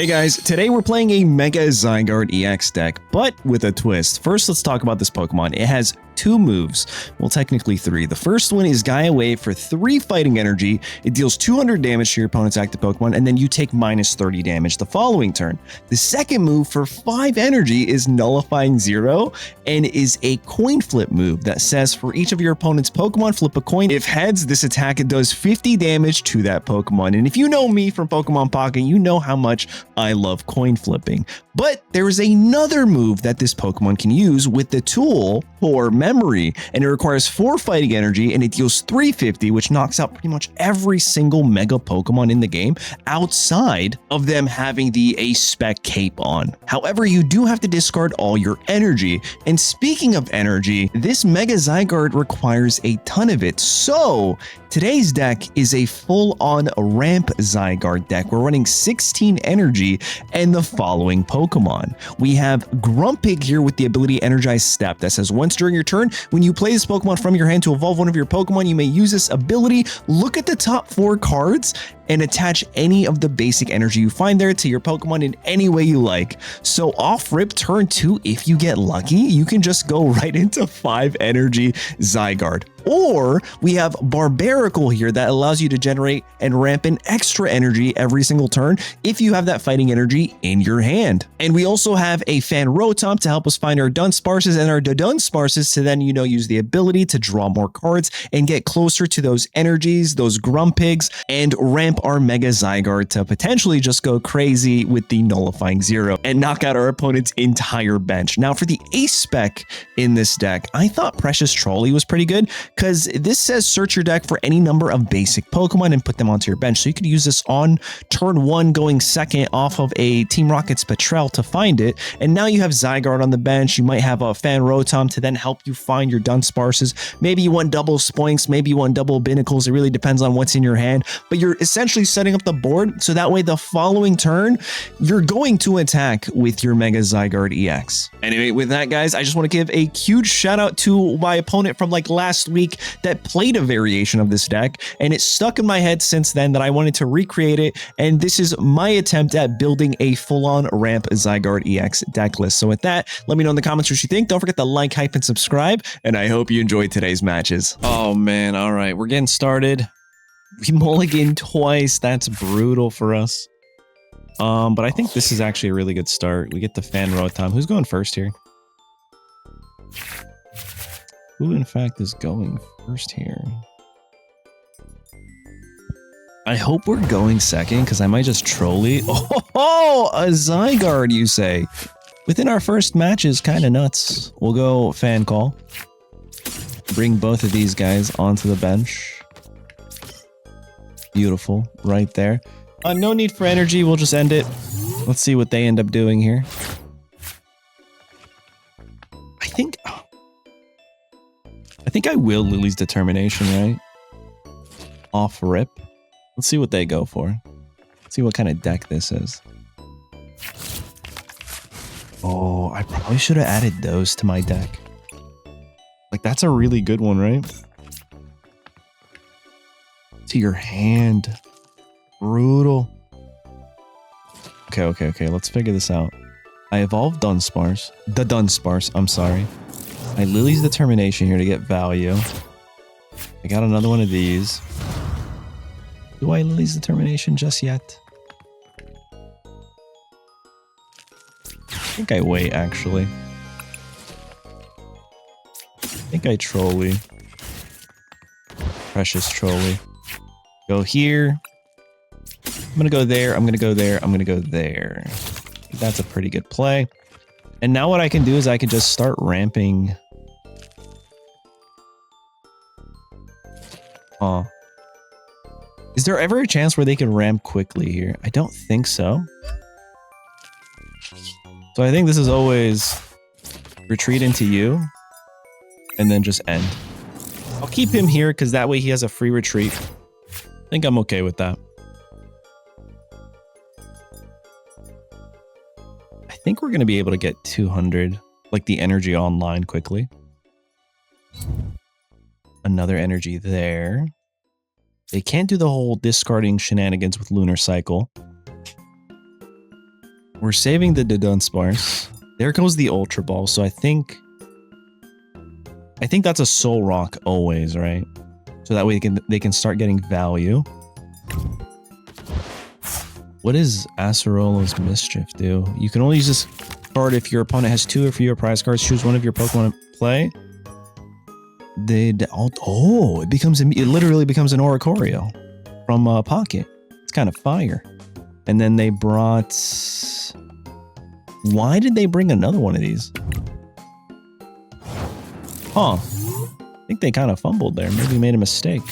Hey guys, today we're playing a Mega Zygarde EX deck, but with a twist. First, let's talk about this Pokemon. It has two moves, well technically three. The first one is Gaia Wave for 3 fighting energy. It deals 200 damage to your opponent's active Pokemon, and then you take minus 30 damage the following turn. The second move for 5 energy is Nullifying 0, and is a coin flip move that says for each of your opponent's Pokemon, flip a coin. If heads, this attack does 50 damage to that Pokemon. And if you know me from Pokemon Pocket, you know how much I love coin flipping. But there is another move that this Pokemon can use with the tool POR Memory, and it requires 4 fighting energy, and it deals 350, which knocks out pretty much every single Mega Pokemon in the game outside of them having the A-Spec cape on. However, you do have to discard all your energy. And speaking of energy, this Mega Zygarde requires a ton of it. So today's deck is a full-on ramp Zygarde deck. We're running 16 energy and the following Pokemon. We have Grumpig here with the ability Energize Step that says once during your turn, when you play this Pokemon from your hand to evolve one of your Pokemon, you may use this ability. Look at the top 4 cards and attach any of the basic energy you find there to your Pokemon in any way you like. So off rip turn 2, if you get lucky, you can just go right into 5 energy Zygarde. Or we have Barbaracle here that allows you to generate and ramp in extra energy every single turn if you have that fighting energy in your hand. And we also have a Fan Rotom to help us find our Dunsparces and our Dudunsparces to then, use the ability to draw more cards and get closer to those energies, those Grumpigs, and ramp our Mega Zygarde to potentially just go crazy with the Nullifying 0 and knock out our opponent's entire bench. Now for the Ace Spec in this deck, I thought Precious Trolley was pretty good, because this says search your deck for any number of basic Pokemon and put them onto your bench. So you could use this on turn 1 going second off of a Team Rocket's Petrel to find it. And now you have Zygarde on the bench. You might have a Fan Rotom to then help you find your Dunsparces. Maybe you want double Spoinks, maybe you want double Binacles. It really depends on what's in your hand. But you're essentially setting up the board so that way the following turn, you're going to attack with your Mega Zygarde EX. Anyway, with that, guys, I just want to give a huge shout out to my opponent from like last week that played a variation of this deck, and it stuck in my head since then that I wanted to recreate it, and this is my attempt at building a full-on ramp Zygarde EX deck list. So with that, let me know in the comments what you think. Don't forget to like, hype, and subscribe, and I hope you enjoyed today's matches. Oh man, all right, we're getting started. We mulligan twice. That's brutal for us. But I think this is actually a really good start. We get the Fan Rotom. Who's going first here? Who, in fact, is going first here? I hope we're going second, because I might just trolley. Oh, a Zygarde, you say? Within our first match is kind of nuts. We'll go Fan Call. Bring both of these guys onto the bench. Beautiful, right there. No need for energy, we'll just end it. Let's see what they end up doing here. I think I will Lily's Determination, right? Off rip. Let's see what they go for. Let's see what kind of deck this is. Oh, I probably should have added those to my deck. Like, that's a really good one, right? To your hand. Brutal. Okay. Let's figure this out. I evolved Dunsparce. The Dunsparce, I'm sorry. I Lily's Determination here to get value. I got another one of these. Do I Lily's Determination just yet? I think I wait, actually. I think I Trolley. Precious Trolley. Go here. I'm gonna go there, I'm gonna go there, I'm gonna go there. That's a pretty good play. And now what I can do is I can just start ramping. Is there ever a chance where they can ramp quickly here? I don't think so. So I think this is always retreat into you and then just end. I'll keep him here because that way he has a free retreat. I think I'm okay with that. I think we're going to be able to get 200, like the energy online quickly. Another energy there. They can't do the whole discarding shenanigans with Lunar Cycle. We're saving the Dunsparce. There goes the Ultra Ball. So I think that's a Soul Rock always, right? So that way they can start getting value. What does Acerola's Mischief do? You can only use this card if your opponent has 2 or fewer prize cards. Choose one of your Pokemon to play. It literally becomes an Oricorio from Pocket. It's kind of fire. And then they brought... Why did they bring another one of these? Huh. I think they kind of fumbled there. Maybe made a mistake.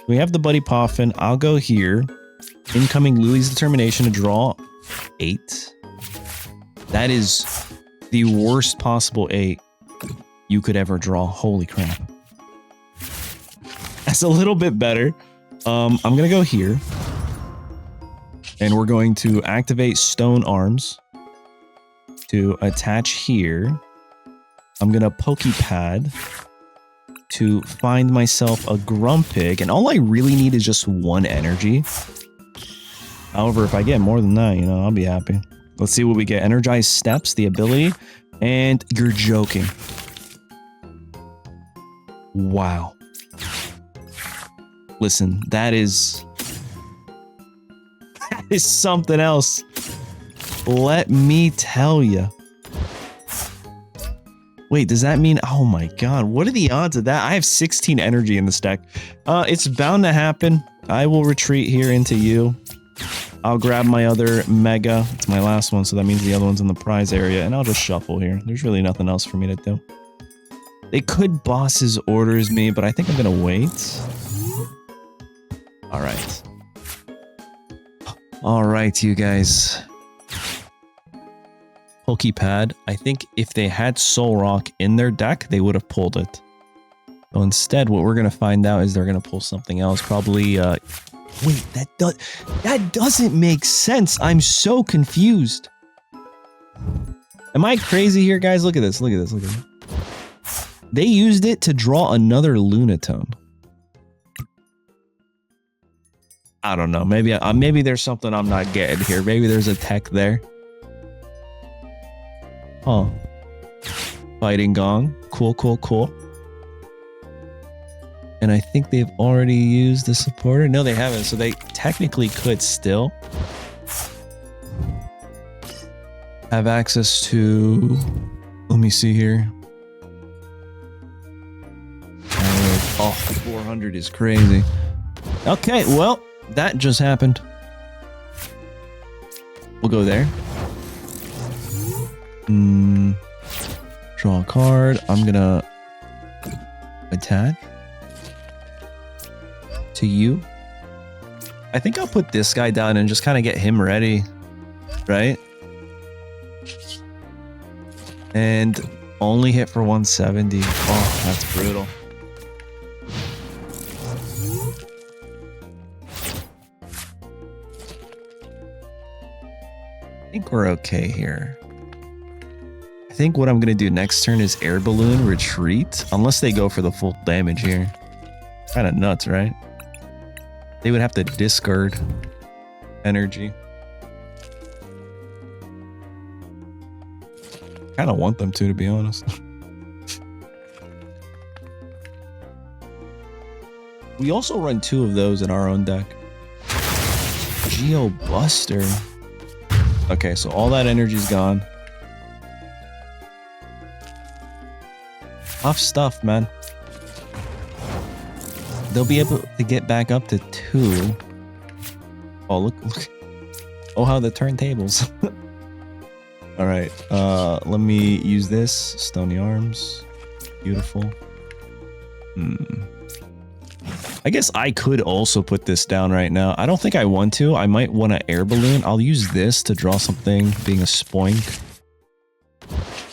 We have the Buddy Poffin. I'll go here. Incoming Lillie's Determination to draw 8. That is the worst possible 8 you could ever draw. Holy crap. That's a little bit better. I'm going to go here. And we're going to activate Stone Arms to attach here. I'm going to Poké Pad to find myself a Grumpig. And all I really need is just 1 energy. However, if I get more than that, you know, I'll be happy. Let's see what we get. Energized Steps, the ability. And you're joking. Wow. Listen, that is something else. Let me tell you. Wait, does that mean... Oh my god, what are the odds of that? I have 16 energy in this deck. It's bound to happen. I will retreat here into you. I'll grab my other Mega. It's my last one, so that means the other one's in the prize area. And I'll just shuffle here. There's really nothing else for me to do. They could Boss's Orders me, but I think I'm going to wait. Alright. Alright, you guys. Poké Pad. I think if they had Soul Rock in their deck, they would have pulled it. So instead, what we're going to find out is they're going to pull something else. Probably... Wait, that doesn't make sense. I'm so confused. Am I crazy here, guys? Look at this. Look at this. Look at this. They used it to draw another Lunatone. I don't know. Maybe there's something I'm not getting here. Maybe there's a tech there. Huh. Fighting Gong. Cool, cool, cool. And I think they've already used the supporter. No, they haven't. So they technically could still have access to... Let me see here. Oh, 400 is crazy. Okay, well, that just happened. We'll go there. Draw a card. I'm gonna attack. To you. I think I'll put this guy down and just kind of get him ready, right? And only hit for 170. Oh, that's brutal. I think we're okay here. I think what I'm going to do next turn is Air Balloon Retreat, unless they go for the full damage here. Kind of nuts, right? They would have to discard energy. Kind of want them to be honest. We also run 2 of those in our own deck. Geo Buster. Okay, so all that energy's gone. Tough stuff, man. They'll be able to get back up to 2. Oh, look. Oh, how the turntables. All right. Let me use this. Stony Arms. Beautiful. I guess I could also put this down right now. I don't think I want to. I might want to Air Balloon. I'll use this to draw something, being a Spoink.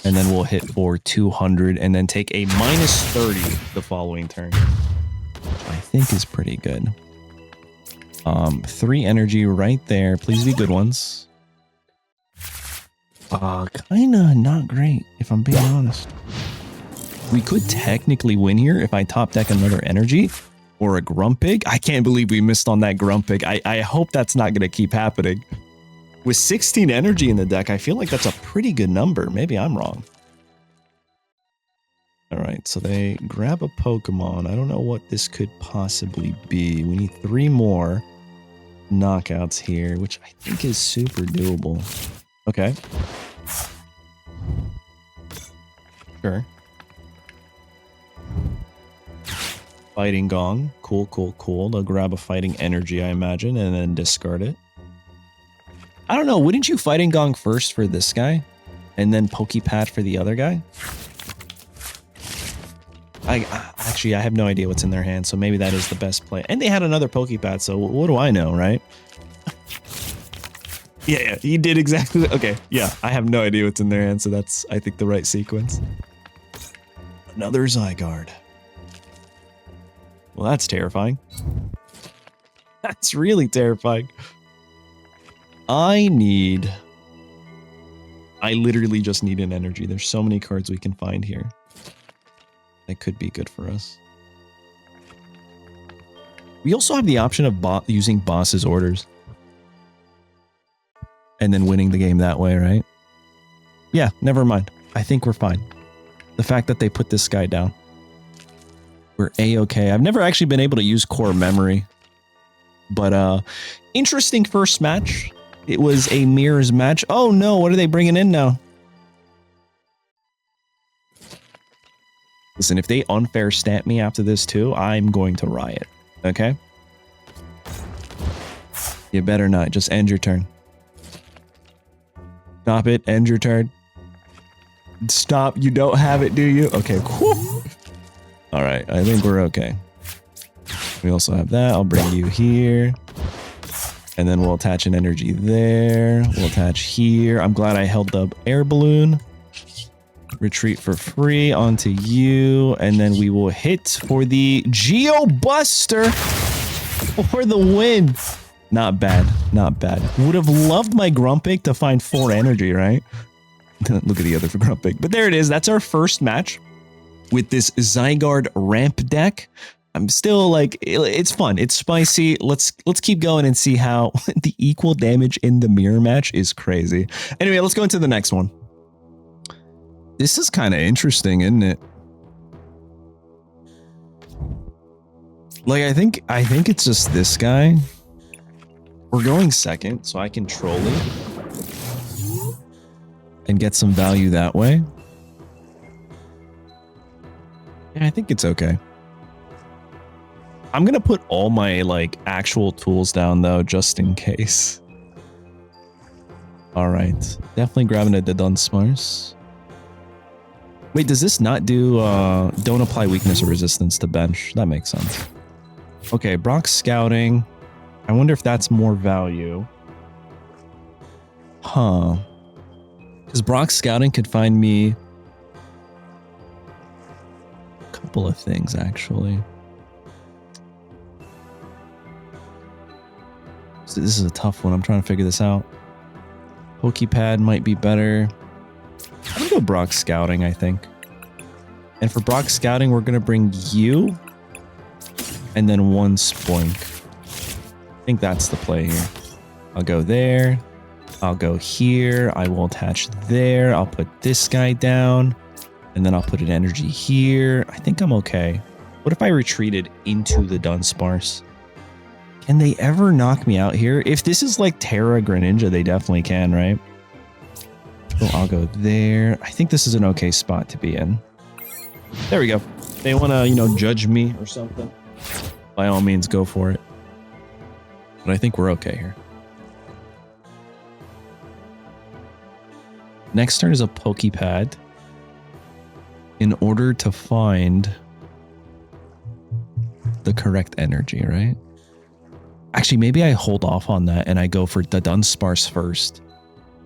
And then we'll hit for 200 and then take a -30 the following turn. I think is pretty good. 3 energy right there. Please be good ones. Kinda not great, if I'm being honest. We could technically win here if I top deck another energy or a Grumpig. I can't believe we missed on that Grumpig. I hope that's not gonna keep happening. With 16 energy in the deck, I feel like that's a pretty good number. Maybe I'm wrong. All right, so they grab a Pokemon. I don't know what this could possibly be. We need 3 more knockouts here, which I think is super doable. Okay. Sure. Fighting Gong. Cool, cool, cool. They'll grab a Fighting Energy, I imagine, and then discard it. I don't know. Wouldn't you Fighting Gong first for this guy? And then Poké Pad for the other guy? Actually, I have no idea what's in their hand, so maybe that is the best play. And they had another Poké Pad, so what do I know, right? Yeah, he did exactly. Okay, yeah, I have no idea what's in their hand, so that's, I think, the right sequence. Another Zygarde. Well, that's terrifying. That's really terrifying. I literally just need an energy. There's so many cards we can find here. That could be good for us. We also have the option of using boss's orders. And then winning the game that way, right? Yeah, never mind. I think we're fine. The fact that they put this guy down. We're A-okay. I've never actually been able to use core memory. But, interesting first match. It was a mirrors match. Oh no, what are they bringing in now? Listen, if they unfair stamp me after this too, I'm going to riot. Okay? You better not. Just end your turn. Stop it. End your turn. Stop. You don't have it, do you? Okay. Whew. All right. I think we're okay. We also have that. I'll bring you here. And then we'll attach an energy there. We'll attach here. I'm glad I held the air balloon. Retreat for free onto you. And then we will hit for the Geo Buster for the win. Not bad. Not bad. Would have loved my Grumpig to find 4 energy, right? Look at the other for Grumpig. But there it is. That's our first match with this Zygarde ramp deck. I'm still like, it's fun. It's spicy. Let's keep going and see how the equal damage in the mirror match is crazy. Anyway, let's go into the next one. This is kind of interesting, isn't it? Like, I think it's just this guy. We're going second, so I can troll it and get some value that way. Yeah, I think it's okay. I'm gonna put all my like actual tools down though, just in case. All right, definitely grabbing a Dunsparce. Wait, does this not do don't apply weakness or resistance to bench? That makes sense. Okay, Brock Scouting. I wonder if that's more value. Huh. Because Brock Scouting could find me a couple of things actually. So this is a tough one. I'm trying to figure this out. Poké Pad might be better. I'm gonna go Brock Scouting, I think. And for Brock Scouting, we're gonna bring you and then 1 Spoink. I think that's the play here. I'll go there. I'll go here. I will attach there. I'll put this guy down. And then I'll put an energy here. I think I'm okay. What if I retreated into the Dunsparce? Can they ever knock me out here? If this is like Terra Greninja, they definitely can, right? So I'll go there. I think this is an okay spot to be in. There we go. They want to, you know, judge me or something. By all means, go for it. But I think we're okay here. Next turn is a Poké Pad. In order to find the correct energy, right? Actually, maybe I hold off on that and I go for the Dunsparce first.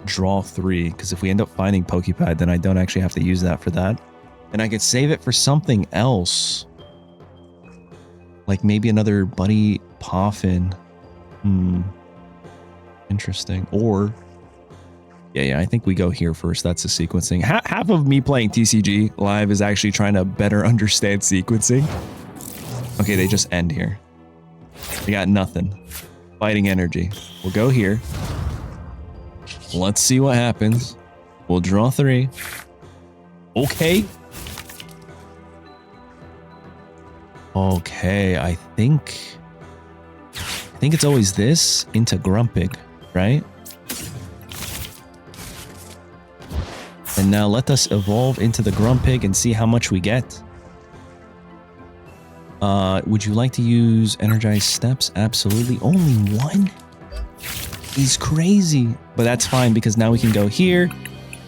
Draw 3, because if we end up finding Poké Pad, then I don't actually have to use that for that. And I could save it for something else. Like maybe another Buddy Poffin. Interesting. Or, yeah, I think we go here first. That's the sequencing. Half of me playing TCG live is actually trying to better understand sequencing. Okay, they just end here. They got nothing. Fighting energy. We'll go here. Let's see what happens. We'll draw 3. Okay. Okay, I think it's always this into Grumpig, right? And now let us evolve into the Grumpig and see how much we get. Would you like to use Energized Steps? Absolutely. Only 1? He's crazy. But that's fine because now we can go here,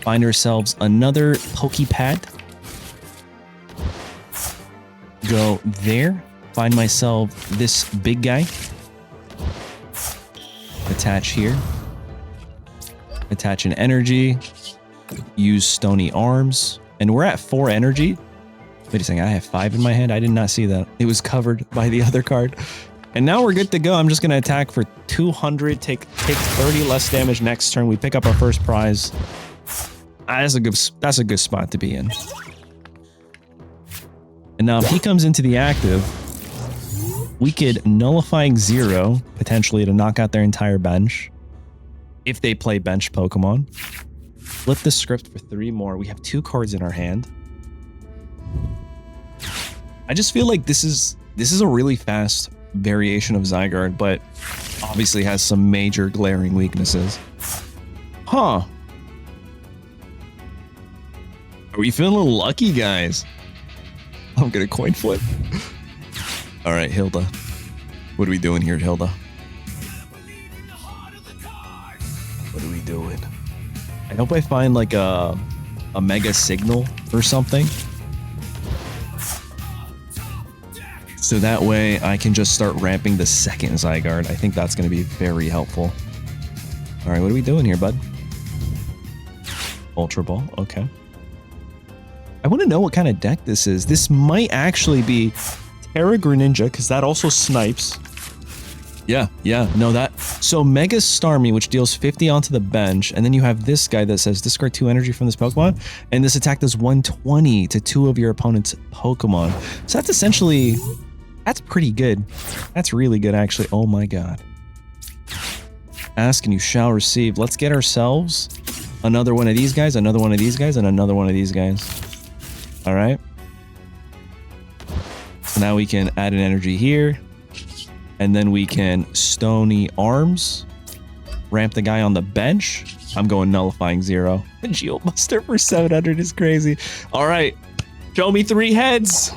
find ourselves another Poké Pad. Go there, find myself this big guy. Attach here. Attach an energy. Use Stony Arms. And we're at 4 energy. Wait a second, I have 5 in my hand. I did not see that. It was covered by the other card. And now we're good to go. I'm just going to attack for 200, take 30 less damage next turn. We pick up our first prize. That's a good spot to be in. And now if he comes into the active, we could Nullifying 0, potentially to knock out their entire bench. If they play bench Pokemon. Flip the script for 3 more. We have 2 cards in our hand. I just feel like this is a really fast variation of Zygarde, but obviously has some major glaring weaknesses. Huh. Are we feeling lucky, guys? I'm gonna coin flip. All right, Hilda. What are we doing here, Hilda? What are we doing? I hope I find like a Mega Signal or something. So that way I can just start ramping the second Zygarde. I think that's going to be very helpful. All right, what are we doing here, bud? Ultra Ball, okay. I want to know what kind of deck this is. This might actually be Terra Greninja, because that also snipes. Yeah, no, that. So Mega Starmie, which deals 50 onto the bench, and then you have this guy that says discard 2 energy from this Pokemon, and this attack does 120 to 2 of your opponent's Pokemon. So that's essentially, that's pretty good. That's really good, actually. Oh my god. Ask and you shall receive. Let's get ourselves another one of these guys, another one of these guys, and another one of these guys. All right. So now we can add an energy here. And then we can Stony Arms, ramp the guy on the bench. I'm going Nullifying 0. Geobuster for 700 is crazy. All right, show me 3 heads.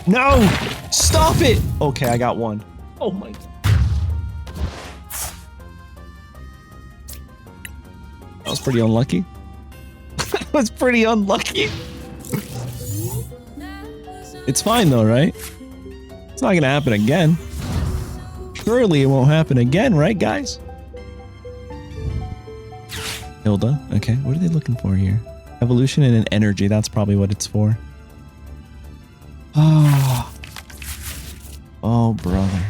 No, stop it. Okay, I got 1. Oh my god. That was pretty unlucky. That was pretty unlucky. It's fine though, right? It's not gonna happen again. Surely it won't happen again, right, guys? Hilda, okay. What are they looking for here? Evolution and an energy. That's probably what it's for. Oh, brother.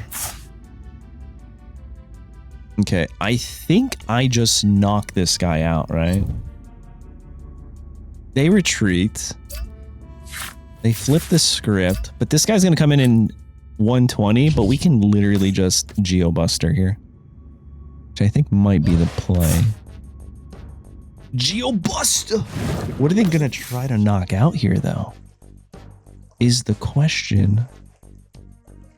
Okay, I think I just knock this guy out, right? They retreat. They flip the script, but this guy's gonna come in 120, but we can literally just Geobuster here, which I think might be the play. Geobuster! What are they gonna try to knock out here, though? Is the question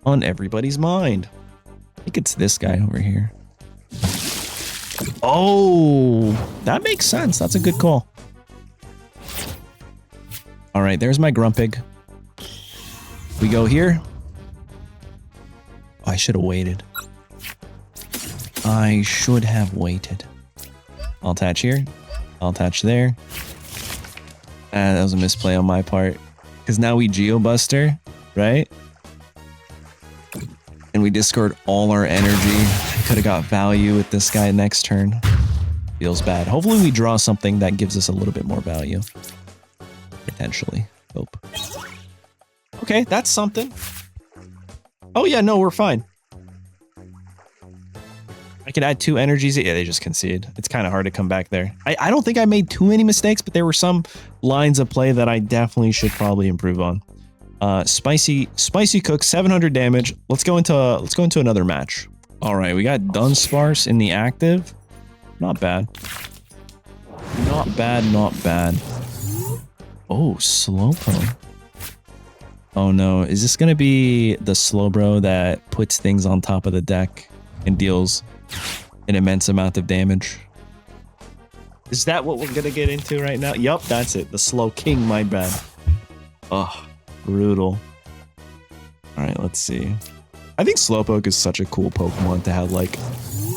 on everybody's mind. I think it's this guy over here. Oh, that makes sense. That's a good call. All right, there's my Grumpig. We go here. I should have waited. I should have waited. I'll attach here. I'll attach there. That was a misplay on my part. Because now we Geobuster, right? And we discard all our energy. Could have got value with this guy next turn. Feels bad. Hopefully we draw something that gives us a little bit more value. Potentially. Hope. Okay, that's something. Oh yeah, no, we're fine. I could add 2 energies. Yeah, they just concede. It's kind of hard to come back there. I don't think I made too many mistakes, but there were some lines of play that I definitely should probably improve on. Spicy Cook, 700 damage. Let's go into another match. All right, we got Dunsparce in the active. Not bad. Not bad, not bad. Oh, Slowpoke. Oh no, is this gonna be the Slowbro that puts things on top of the deck and deals an immense amount of damage? Is that what we're gonna get into right now? Yup, that's it. The Slowking, my bad. Oh, brutal. Alright, let's see. I think Slowpoke is such a cool Pokemon to have like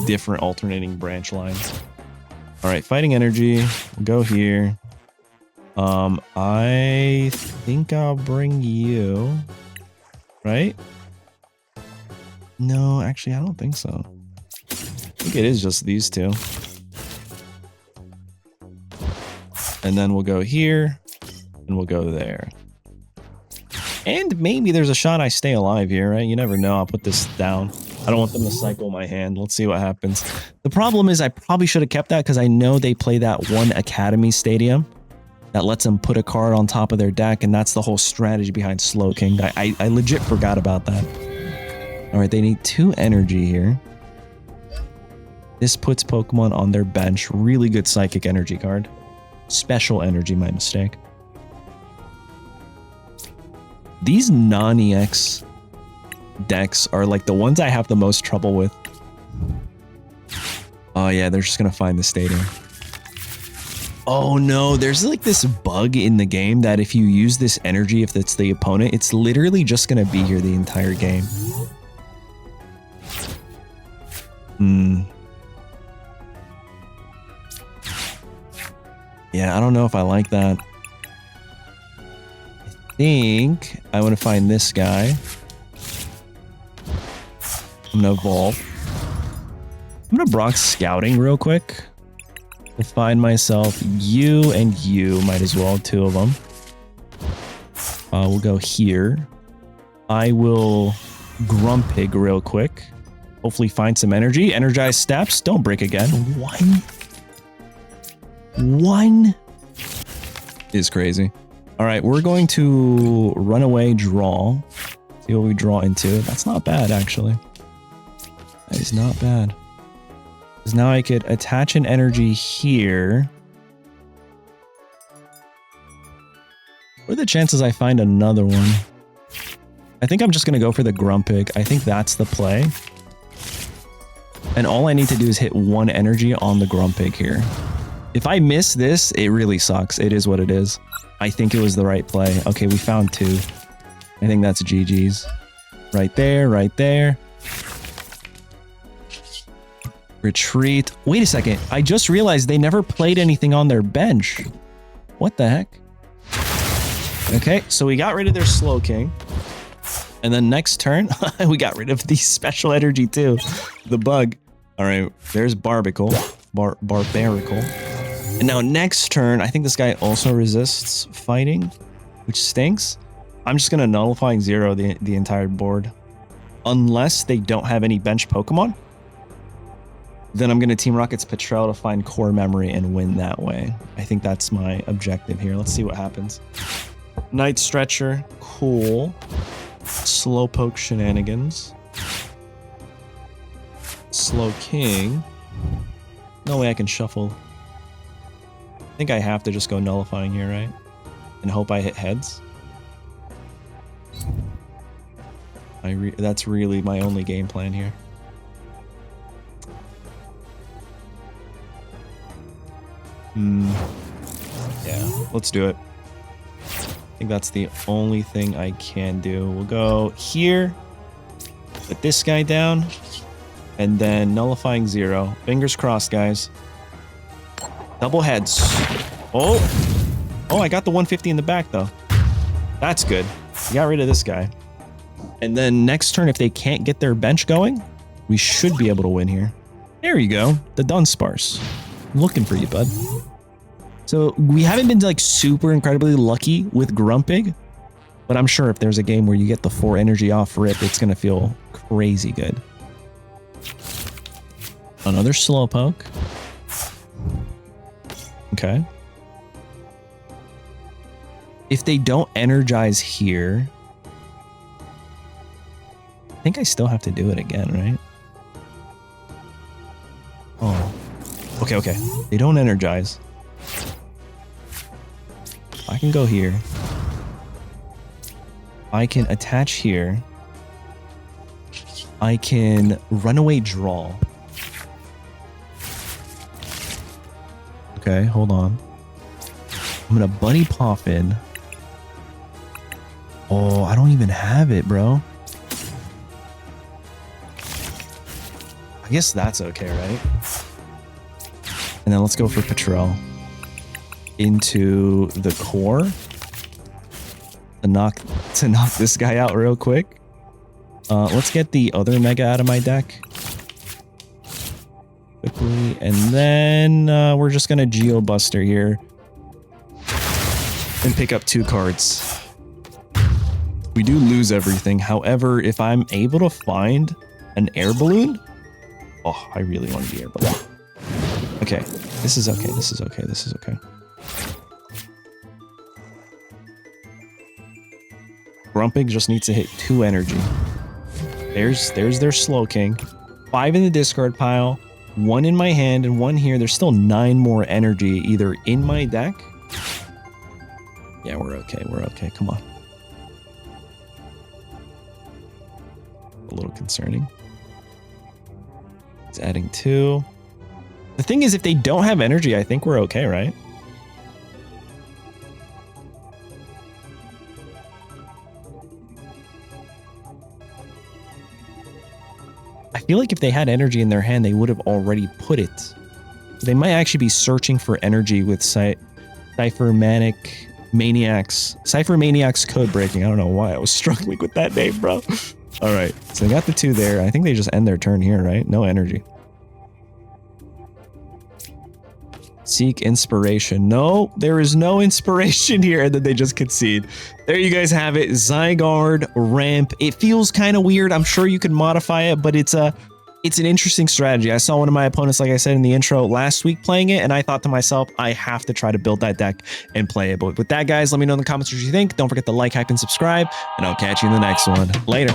different alternating branch lines. Alright, Fighting Energy. We'll go here. I think I'll bring you. Right? No, actually, I don't think so. I think it is just these two. And then we'll go here, and we'll go there. And maybe there's a shot I stay alive here, right? You never know. I'll put this down. I don't want them to cycle my hand. Let's see what happens. The problem is I probably should have kept that because I know they play that one Academy Stadium that lets them put a card on top of their deck, and that's the whole strategy behind Slowking. I legit forgot about that. All right, they need 2 energy here. This puts Pokemon on their bench. Really good Psychic Energy card. Special Energy, my mistake. These non-EX decks are like the ones I have the most trouble with. Oh yeah, they're just gonna find the stadium. Oh no, there's like this bug in the game that if you use this energy, if it's the opponent, it's literally just gonna be here the entire game. Yeah, I don't know if I like that. I think I want to find this guy. I'm gonna evolve. I'm gonna Brock Scouting real quick to find myself you and you. Might as well, 2 of them. We'll go here. I will Grumpig real quick. Hopefully find some energy. Energize steps. Don't break again. One is crazy. All right, we're going to run away, draw. See what we draw into. That's not bad, actually. That is not bad. Because now I could attach an energy here. What are the chances I find another one? I think I'm just going to go for the Grumpig. I think that's the play. And all I need to do is hit 1 energy on the Grumpig here. If I miss this, it really sucks. It is what it is. I think it was the right play. Okay, we found 2. I think that's GG's. Right there, right there. Retreat. Wait a second. I just realized they never played anything on their bench. What the heck? Okay, so we got rid of their Slowking. And then next turn, we got rid of the special energy too. The bug. All right, there's Barbaracle. Barbaracle. And now next turn, I think this guy also resists fighting, which stinks. I'm just going to Nullifying 0 the entire board. Unless they don't have any bench Pokemon. Then I'm going to Team Rocket's Petrel to find core memory and win that way. I think that's my objective here. Let's see what happens. Night Stretcher. Cool. Slowpoke shenanigans. Slowking. No way I can shuffle. I think I have to just go Nullifying here, right? And hope I hit heads. That's really my only game plan here. Yeah, let's do it. I think that's the only thing I can do. We'll go here. Put this guy down. And then Nullifying 0. Fingers crossed, guys. Double heads. Oh, I got the 150 in the back, though. That's good. We got rid of this guy. And then next turn, if they can't get their bench going, we should be able to win here. There you go. The Dunsparce. I'm looking for you, bud. So we haven't been like super incredibly lucky with Grumpig, but I'm sure if there's a game where you get the 4 energy off rip, it's going to feel crazy good. Another Slowpoke. Okay. If they don't energize here, I think I still have to do it again, right? Oh. Okay, okay. They don't energize. I can go here. I can attach here. I can runaway draw. Okay, hold on. I'm gonna Buddy Poffin. Oh, I don't even have it, bro. I guess that's okay, right? And then let's go for Petrel into the core to knock this guy out real quick. Let's get the other Mega out of my deck quickly, and then we're just gonna Geo Buster here and pick up 2 cards. We do lose everything. However, if I'm able to find an Air Balloon, oh, I really want the Air Balloon. Okay, this is okay. This is okay. This is okay. Grumpig just needs to hit 2 energy. There's their Slowking. 5 in the discard pile, 1 in my hand, and 1 here. There's still 9 more energy either in my deck. Yeah, we're okay. We're okay. Come on. A little concerning. It's adding 2. The thing is, if they don't have energy, I think we're okay, right? I feel like if they had energy in their hand, they would have already put it. So they might actually be searching for energy with Cypher Maniacs code breaking. I don't know why I was struggling with that name, bro. All right, so they got the 2 there. I think they just end their turn here, right? No energy. Seek inspiration. No, there is no inspiration here, and then they just concede. There you guys have it. Zygarde ramp. It feels kind of weird. I'm sure you could modify it, but it's an interesting strategy. I saw one of my opponents, like I said in the intro, last week playing it, and I thought to myself, I have to try to build that deck and play it. But with that, guys, let me know in the comments what you think. Don't forget to like, hype, and subscribe, and I'll catch you in the next one. Later.